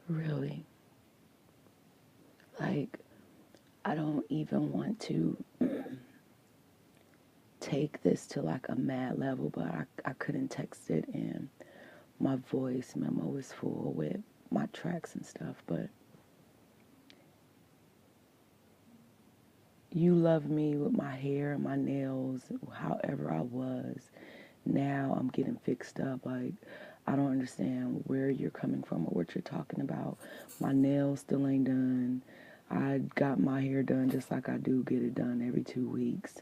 Really. Like, I don't even want to take this to like a mad level, but I couldn't text it, and my voice memo is full with my tracks and stuff. But you love me with my hair and my nails, however I was. Now I'm getting fixed up. Like, I don't understand where you're coming from or what you're talking about. My nails still ain't done. I got my hair done just like I do get it done every 2 weeks.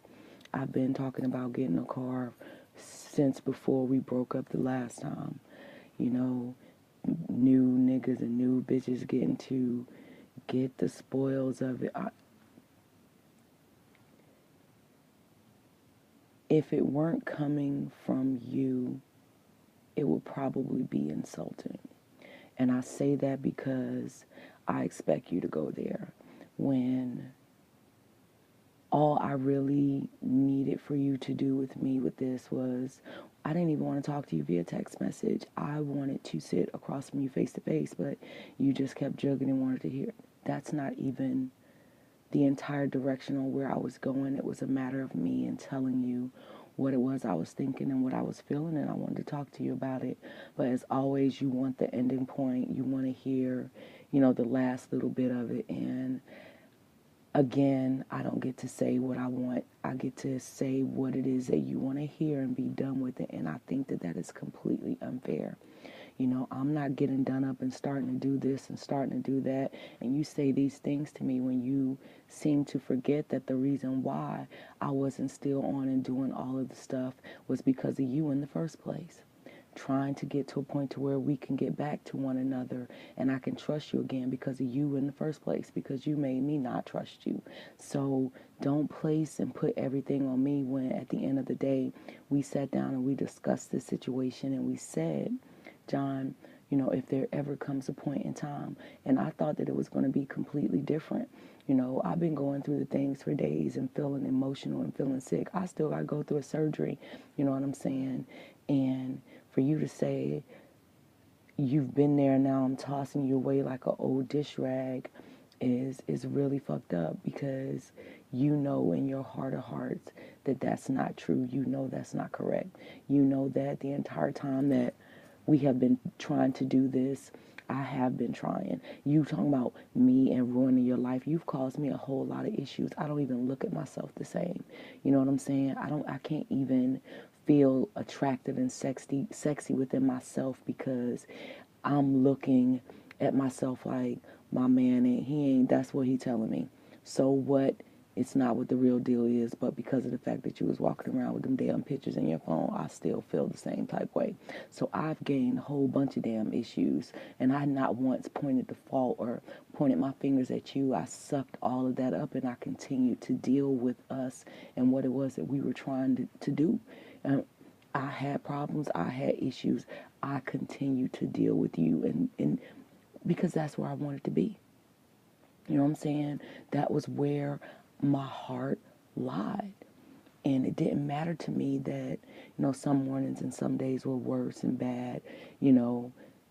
I've been talking about getting a car since before we broke up the last time. You know, new niggas and new bitches getting to get the spoils of it. If it weren't coming from you, it would probably be insulting. And I say that because I expect you to go there when all I really needed for you to do with me with this was I didn't even want to talk to you via text message. I wanted to sit across from you face to face, but you just kept jugging and wanted to hear. That's not even the entire direction on where I was going. It was a matter of me and telling you what it was I was thinking and what I was feeling, and I wanted to talk to you about it. But as always, you want the ending point. You want to hear, the last little bit of it. And again, I don't get to say what I want. I get to say what it is that you want to hear and be done with it. And I think that that is completely unfair. I'm not getting done up and starting to do this and starting to do that. And you say these things to me when you seem to forget that the reason why I wasn't still on and doing all of the stuff was because of you in the first place. Trying to get to a point to where we can get back to one another and I can trust you again because of you in the first place, because you made me not trust you. So don't place and put everything on me when at the end of the day we sat down and we discussed this situation and we said, John, if there ever comes a point in time, and I thought that it was going to be completely different. I've been going through the things for days and feeling emotional and feeling sick. I still got to go through a surgery, you know what I'm saying? And for you to say you've been there, now I'm tossing you away like an old dish rag is really fucked up, because you know in your heart of hearts that that's not true. You know that's not correct. You know that the entire time that we have been trying to do this, I have been trying. You talking about me and ruining your life. You've caused me a whole lot of issues. I don't even look at myself the same. You know what I'm saying? I can't even feel attractive and sexy within myself because I'm looking at myself like my man ain't, he ain't, that's what he telling me. So what? It's not what the real deal is, but because of the fact that you was walking around with them damn pictures in your phone, I still feel the same type way. So I've gained a whole bunch of damn issues, and I not once pointed the fault or pointed my fingers at you. I sucked all of that up, and I continued to deal with us and what it was that we were trying to do. I had problems, I had issues. I continued to deal with you, and because that's where I wanted to be. You know what I'm saying? That was where my heart lied. And it didn't matter to me that, some mornings and some days were worse and bad, you know.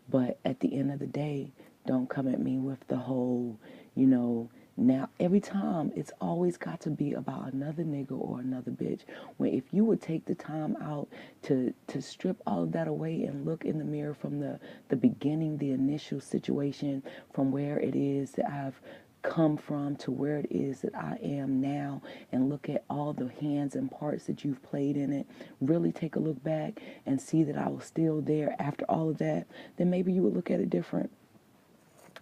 But at the end of the day, don't come at me with the whole, now every time it's always got to be about another nigga or another bitch. When if you would take the time out to strip all of that away and look in the mirror from the beginning, the initial situation, from where it is that I've come from to where it is that I am now, and look at all the hands and parts that you've played in it, really take a look back and see that I was still there after all of that, then maybe you would look at it different.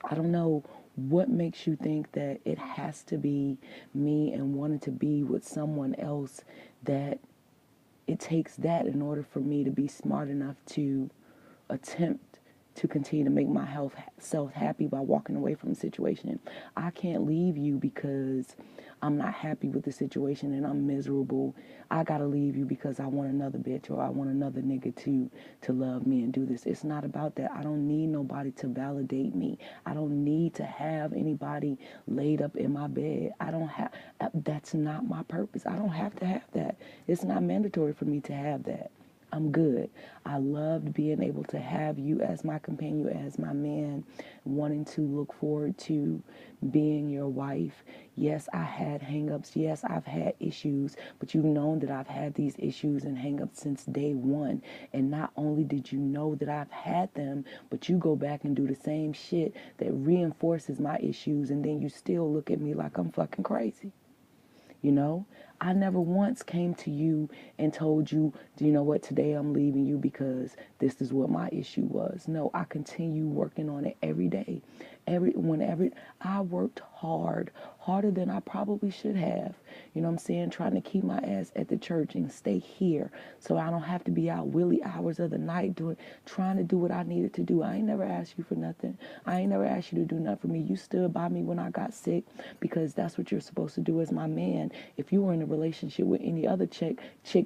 I don't know what makes you think that it has to be me and wanting to be with someone else, that it takes that in order for me to be smart enough to attempt to continue to make my self happy by walking away from the situation. I can't leave you because I'm not happy with the situation and I'm miserable. I gotta leave you because I want another bitch or I want another nigga to love me and do this. It's not about that. I don't need nobody to validate me. I don't need to have anybody laid up in my bed. I don't have, that's not my purpose. I don't have to have that. It's not mandatory for me to have that. I'm good. I loved being able to have you as my companion, as my man, wanting to look forward to being your wife. Yes, I had hangups. Yes, I've had issues, but you've known that I've had these issues and hangups since day one. And not only did you know that I've had them, but you go back and do the same shit that reinforces my issues, and then you still look at me like I'm fucking crazy. You know, I never once came to you and told you, do you know what, today I'm leaving you because this is what my issue was. No, I continue working on it every day. Whenever I worked hard, harder than I probably should have. You know what I'm saying? Trying to keep my ass at the church and stay here so I don't have to be out willy hours of the night trying to do what I needed to do. I ain't never asked you for nothing. I ain't never asked you to do nothing for me. You stood by me when I got sick because that's what you're supposed to do as my man. If you were in a relationship with any other chick,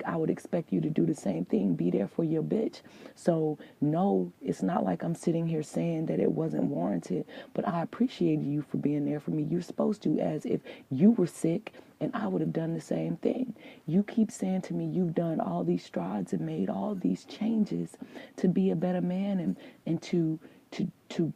I would expect you to do the same thing. Be there for your bitch. So no, it's not like I'm sitting here saying that it wasn't warranted, but I appreciated you for being there for me. You're supposed to, as if you were sick and I would have done the same thing. You keep saying to me you've done all these strides and made all these changes to be a better man and to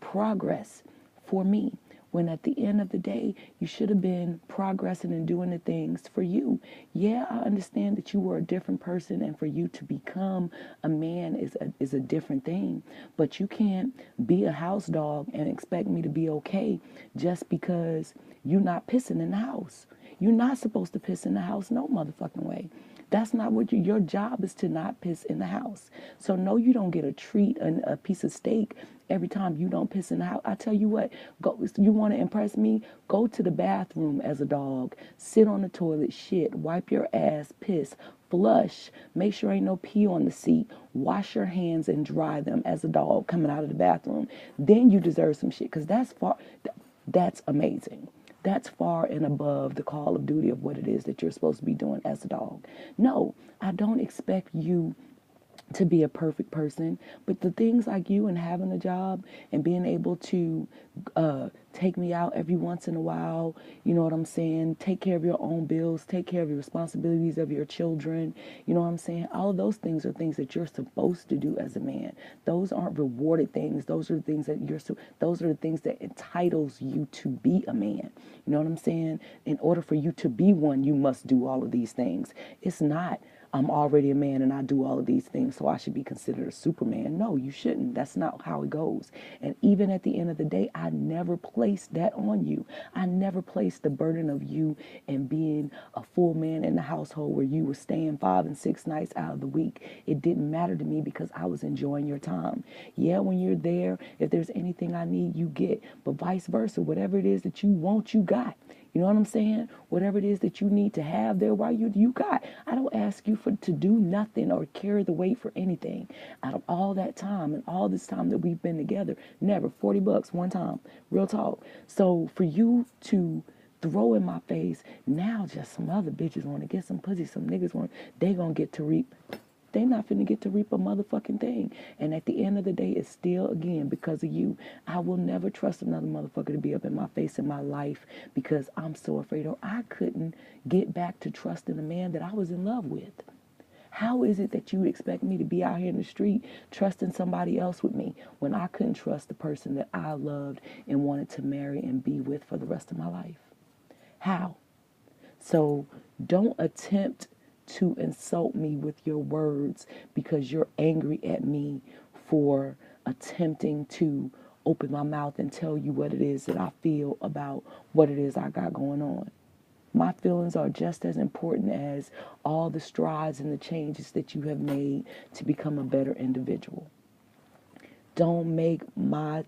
progress for me. When at the end of the day, you should have been progressing and doing the things for you. Yeah, I understand that you were a different person, and for you to become a man is a different thing. But you can't be a house dog and expect me to be okay just because you're not pissing in the house. You're not supposed to piss in the house no motherfucking way. That's not what your job is, to not piss in the house. So no, you don't get a treat, a piece of steak every time you don't piss in the house. I tell you what, go. You want to impress me? Go to the bathroom as a dog. Sit on the toilet, shit, wipe your ass, piss, flush. Make sure ain't no pee on the seat. Wash your hands and dry them as a dog coming out of the bathroom. Then you deserve some shit, because that's amazing. That's far and above the call of duty of what it is that you're supposed to be doing as a dog. No, I don't expect you to be a perfect person, but the things like you and having a job and being able to take me out every once in a while, you know what I'm saying, take care of your own bills, take care of your responsibilities of your children, you know what I'm saying, all of those things are things that you're supposed to do as a man. Those aren't rewarded things. Those are the things that those are the things that entitles you to be a man. You know what I'm saying? In order for you to be one, you must do all of these things. It's not, I'm already a man and I do all of these things, so I should be considered a superman. No, you shouldn't. That's not how it goes. And even at the end of the day, I never placed that on you. I never placed the burden of you and being a full man in the household where you were staying 5 and 6 nights out of the week. It didn't matter to me because I was enjoying your time. Yeah, when you're there, if there's anything I need, you get. But vice versa, whatever it is that you want, you got. You know what I'm saying? Whatever it is that you need to have there while you got. I don't ask you to do nothing or carry the weight for anything. Out of all that time and all this time that we've been together, never $40 one time. Real talk. So for you to throw in my face, now just some other bitches want to get some pussy, some niggas want, they gonna get to reap. They not finna get to reap a motherfucking thing. And at the end of the day, it's still, again, because of you. I will never trust another motherfucker to be up in my face in my life because I'm so afraid, or I couldn't get back to trusting a man that I was in love with. How is it that you expect me to be out here in the street trusting somebody else with me when I couldn't trust the person that I loved and wanted to marry and be with for the rest of my life? How? So don't attempt to insult me with your words because you're angry at me for attempting to open my mouth and tell you what it is that I feel about what it is I got going on. My feelings are just as important as all the strides and the changes that you have made to become a better individual. Don't make my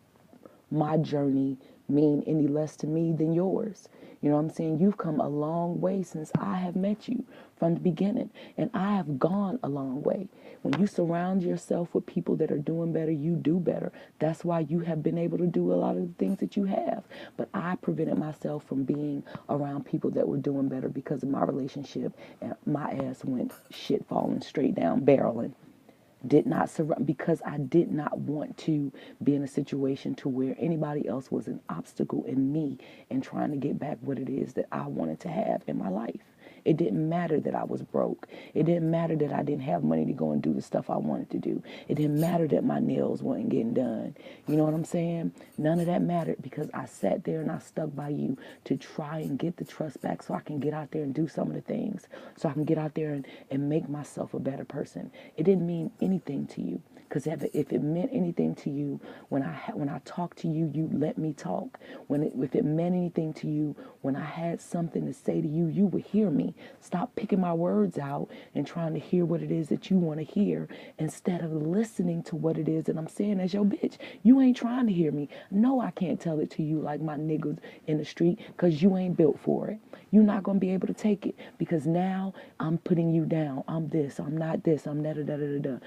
journey mean any less to me than yours. You know what I'm saying? You've come a long way since I have met you from the beginning, and I have gone a long way. When you surround yourself with people that are doing better, you do better. That's why you have been able to do a lot of the things that you have. But I prevented myself from being around people that were doing better because of my relationship, and my ass went shit falling straight down barreling. Did not surround, because I did not want to be in a situation to where anybody else was an obstacle in me and trying to get back what it is that I wanted to have in my life. It didn't matter that I was broke. It didn't matter that I didn't have money to go and do the stuff I wanted to do. It didn't matter that my nails weren't getting done. You know what I'm saying? None of that mattered because I sat there and I stuck by you to try and get the trust back so I can get out there and do some of the things. So I can get out there and make myself a better person. It didn't mean anything to you. Because if it meant anything to you, when I talked to you, you let me talk. If it meant anything to you, when I had something to say to you, you would hear me. Stop picking my words out and trying to hear what it is that you want to hear instead of listening to what it is that I'm saying as your bitch. You ain't trying to hear me. No, I can't tell it to you like my niggas in the street because you ain't built for it. You're not going to be able to take it because now I'm putting you down. I'm this, I'm not this, I'm da da da da da.